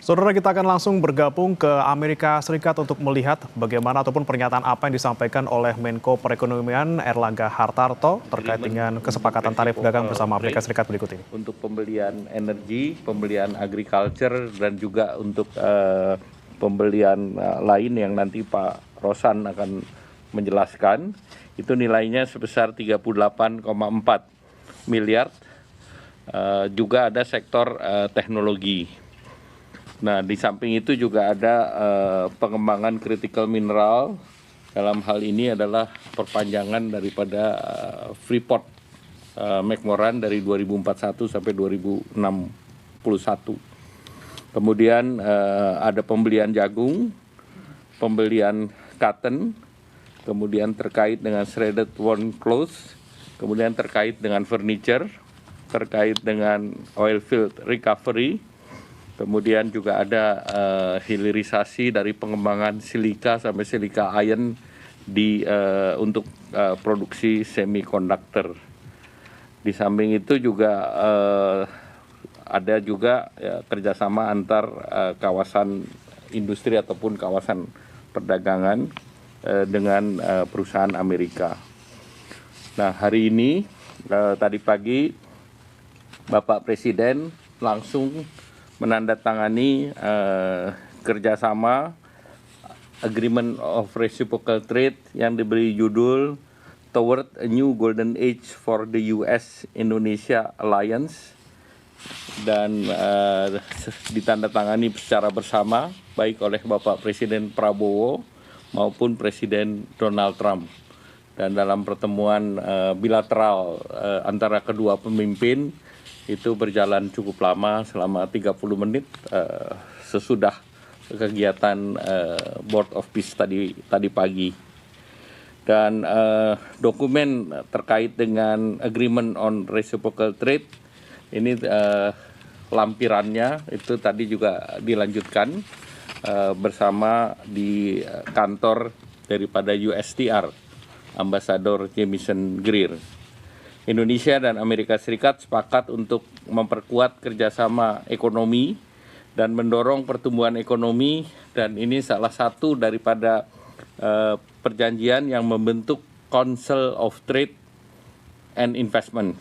Saudara, kita akan langsung bergabung ke Amerika Serikat untuk melihat bagaimana ataupun pernyataan apa yang disampaikan oleh Menko Perekonomian Erlangga Hartarto terkait dengan kesepakatan tarif dagang bersama Amerika Serikat berikut ini. Untuk pembelian energi, pembelian agriculture, dan juga untuk pembelian lain yang nanti Pak Rosan akan menjelaskan, itu nilainya sebesar 38,4 miliar. Juga ada sektor teknologi. Nah, di samping itu juga ada pengembangan critical mineral. Dalam hal ini adalah perpanjangan daripada Freeport McMoran dari 2041 sampai 2061. Kemudian ada pembelian jagung, pembelian cotton, kemudian terkait dengan shredded worn clothes, kemudian terkait dengan furniture, terkait dengan oil field recovery. Kemudian juga ada hilirisasi dari pengembangan silika sampai silika iron untuk produksi semikonduktor. Di samping itu juga ada juga kerjasama antar kawasan industri ataupun kawasan perdagangan dengan perusahaan Amerika. Nah, hari ini tadi pagi Bapak Presiden langsung menandatangani kerjasama Agreement of Reciprocal Trade yang diberi judul Toward a New Golden Age for the US-Indonesia Alliance, dan ditandatangani secara bersama baik oleh Bapak Presiden Prabowo maupun Presiden Donald Trump. Dan dalam pertemuan bilateral antara kedua pemimpin itu berjalan cukup lama, selama 30 menit sesudah kegiatan Board of Peace tadi pagi. Dan dokumen terkait dengan Agreement on Reciprocal Trade ini lampirannya itu tadi juga dilanjutkan bersama di kantor daripada USTR, Ambasador Jamieson Greer. Indonesia dan Amerika Serikat sepakat untuk memperkuat kerjasama ekonomi dan mendorong pertumbuhan ekonomi, dan ini salah satu daripada perjanjian yang membentuk Council of Trade and Investment,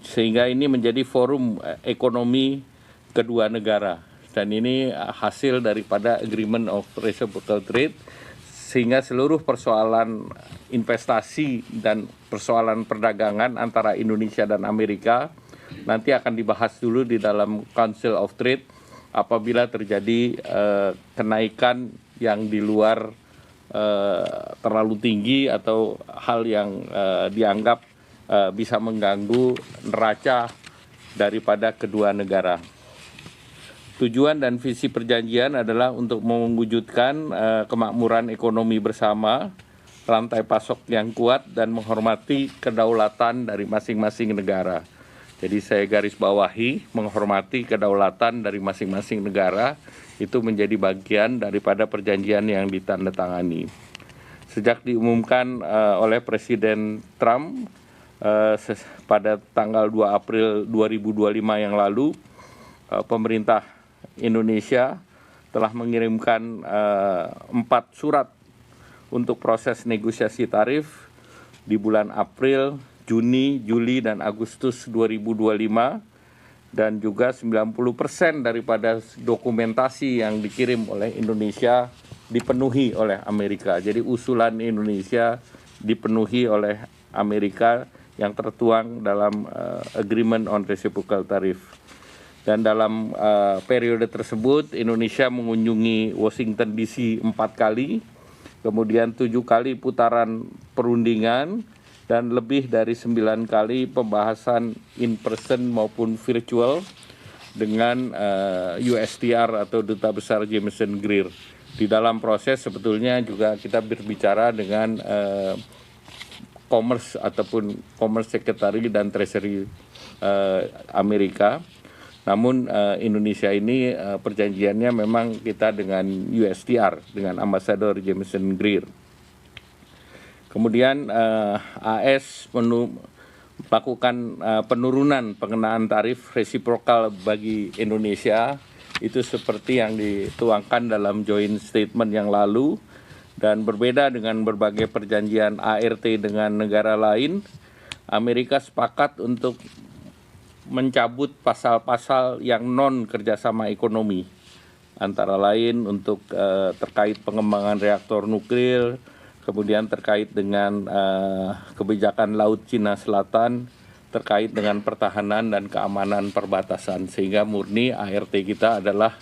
sehingga ini menjadi forum ekonomi kedua negara, dan ini hasil daripada Agreement of Reciprocal Trade, sehingga seluruh persoalan investasi dan persoalan perdagangan antara Indonesia dan Amerika nanti akan dibahas dulu di dalam Council of Trade. Apabila terjadi kenaikan yang di luar terlalu tinggi atau hal yang dianggap bisa mengganggu neraca daripada kedua negara. Tujuan dan visi perjanjian adalah untuk mewujudkan kemakmuran ekonomi bersama, rantai pasok yang kuat, dan menghormati kedaulatan dari masing-masing negara. Jadi saya garis bawahi, menghormati kedaulatan dari masing-masing negara itu menjadi bagian daripada perjanjian yang ditandatangani. Sejak diumumkan oleh Presiden Trump pada tanggal 2 April 2025 yang lalu, pemerintah Indonesia telah mengirimkan 4 surat untuk proses negosiasi tarif di bulan April, Juni, Juli, dan Agustus 2025, dan juga 90% daripada dokumentasi yang dikirim oleh Indonesia dipenuhi oleh Amerika. Jadi usulan Indonesia dipenuhi oleh Amerika yang tertuang dalam Agreement on Reciprocal Tariff. Dan dalam periode tersebut Indonesia mengunjungi Washington DC 4 kali, kemudian 7 kali putaran perundingan, dan lebih dari 9 kali pembahasan in person maupun virtual dengan USTR atau Duta Besar Jamieson Greer. Di dalam proses sebetulnya juga kita berbicara dengan Commerce ataupun Commerce Secretary dan Treasury Amerika. Namun Indonesia ini perjanjiannya memang kita dengan USTR, dengan Ambasador Jamieson Greer. Kemudian AS melakukan penurunan pengenaan tarif resiprokal bagi Indonesia Itu seperti yang dituangkan dalam joint statement yang lalu, dan berbeda dengan berbagai perjanjian ART dengan negara lain, Amerika sepakat untuk mencabut pasal-pasal yang non kerjasama ekonomi, antara lain untuk terkait pengembangan reaktor nuklir, kemudian terkait dengan kebijakan Laut Cina Selatan, terkait dengan pertahanan dan keamanan perbatasan, sehingga murni ART kita adalah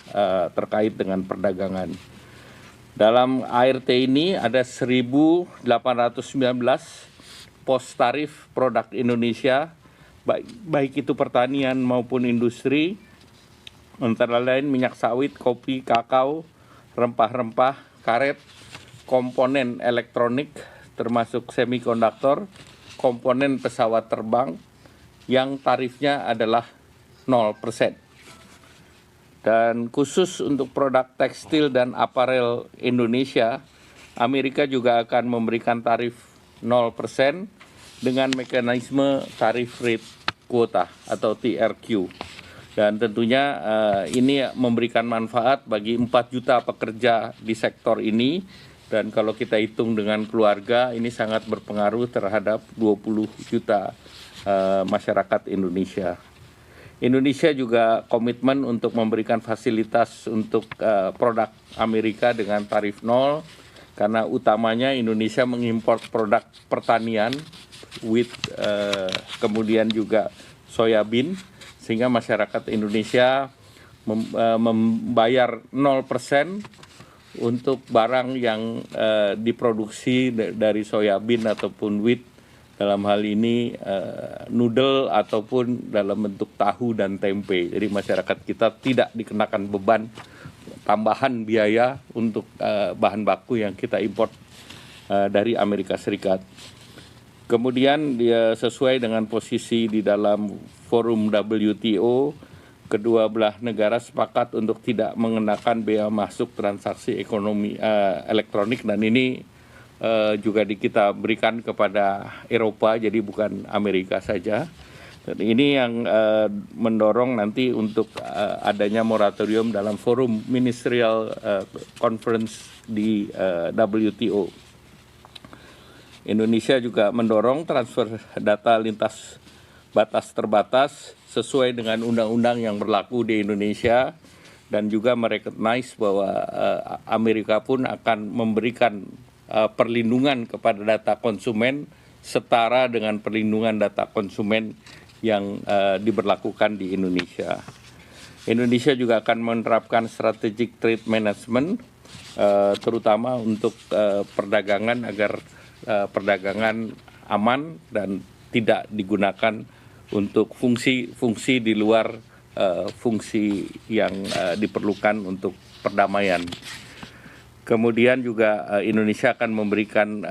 terkait dengan perdagangan. Dalam ART ini ada 1.819 pos tarif produk Indonesia, baik itu pertanian maupun industri, antara lain minyak sawit, kopi, kakao, rempah-rempah, karet, komponen elektronik termasuk semikonduktor, komponen pesawat terbang, yang tarifnya adalah 0%. Dan khusus untuk produk tekstil dan aparel Indonesia, Amerika juga akan memberikan tarif 0% dengan mekanisme tarif rate quota atau TRQ. Dan tentunya ini memberikan manfaat bagi 4 juta pekerja di sektor ini, dan kalau kita hitung dengan keluarga ini sangat berpengaruh terhadap 20 juta masyarakat Indonesia. Indonesia juga komitmen untuk memberikan fasilitas untuk produk Amerika dengan tarif 0, karena utamanya Indonesia mengimpor produk pertanian, wheat, kemudian juga soybean, sehingga masyarakat Indonesia membayar 0% untuk barang yang diproduksi dari soybean ataupun wheat, dalam hal ini noodle ataupun dalam bentuk tahu dan tempe. Jadi masyarakat kita tidak dikenakan beban tambahan biaya untuk bahan baku yang kita import dari Amerika Serikat. Kemudian dia sesuai dengan posisi di dalam forum WTO, kedua belah negara sepakat untuk tidak mengenakan bea masuk transaksi ekonomi elektronik, dan ini juga kita berikan kepada Eropa, jadi bukan Amerika saja. Dan ini yang mendorong nanti untuk adanya moratorium dalam forum ministerial conference di WTO. Indonesia juga mendorong transfer data lintas batas terbatas sesuai dengan undang-undang yang berlaku di Indonesia, dan juga merecognize bahwa Amerika pun akan memberikan perlindungan kepada data konsumen setara dengan perlindungan data konsumen yang diberlakukan di Indonesia. Indonesia juga akan menerapkan strategic trade management, terutama untuk perdagangan, agar perdagangan aman dan tidak digunakan untuk fungsi-fungsi di luar fungsi yang diperlukan untuk perdamaian. Kemudian juga Indonesia akan memberikan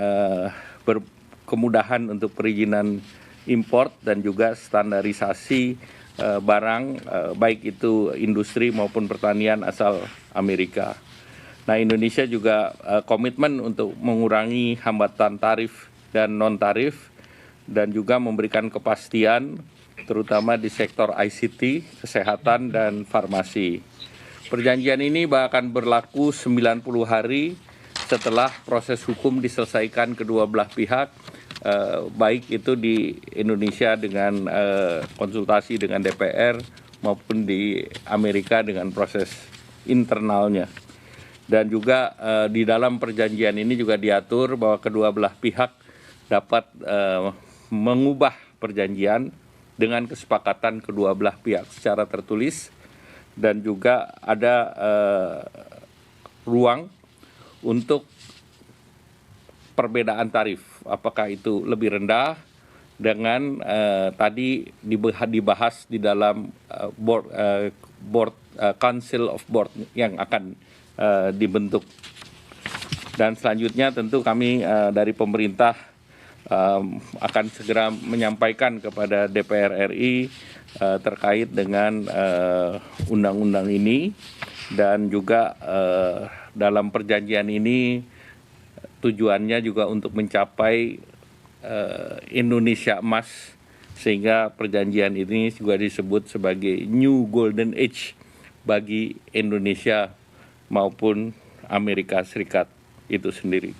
kemudahan untuk perizinan import dan juga standarisasi barang, baik itu industri maupun pertanian asal Amerika. Nah, Indonesia juga komitmen untuk mengurangi hambatan tarif dan non-tarif, dan juga memberikan kepastian terutama di sektor ICT, kesehatan, dan farmasi. Perjanjian ini akan berlaku 90 hari setelah proses hukum diselesaikan kedua belah pihak, baik itu di Indonesia dengan konsultasi dengan DPR maupun di Amerika dengan proses internalnya. Dan juga di dalam perjanjian ini juga diatur bahwa kedua belah pihak dapat mengubah perjanjian dengan kesepakatan kedua belah pihak secara tertulis, dan juga ada ruang untuk perbedaan tarif, apakah itu lebih rendah dengan tadi dibahas di dalam Council of Board yang akan dibentuk. Dan selanjutnya tentu kami dari pemerintah akan segera menyampaikan kepada DPR RI terkait dengan undang-undang ini, dan juga dalam perjanjian ini tujuannya juga untuk mencapai Indonesia Emas, sehingga perjanjian ini juga disebut sebagai New Golden Age bagi Indonesia maupun Amerika Serikat itu sendiri.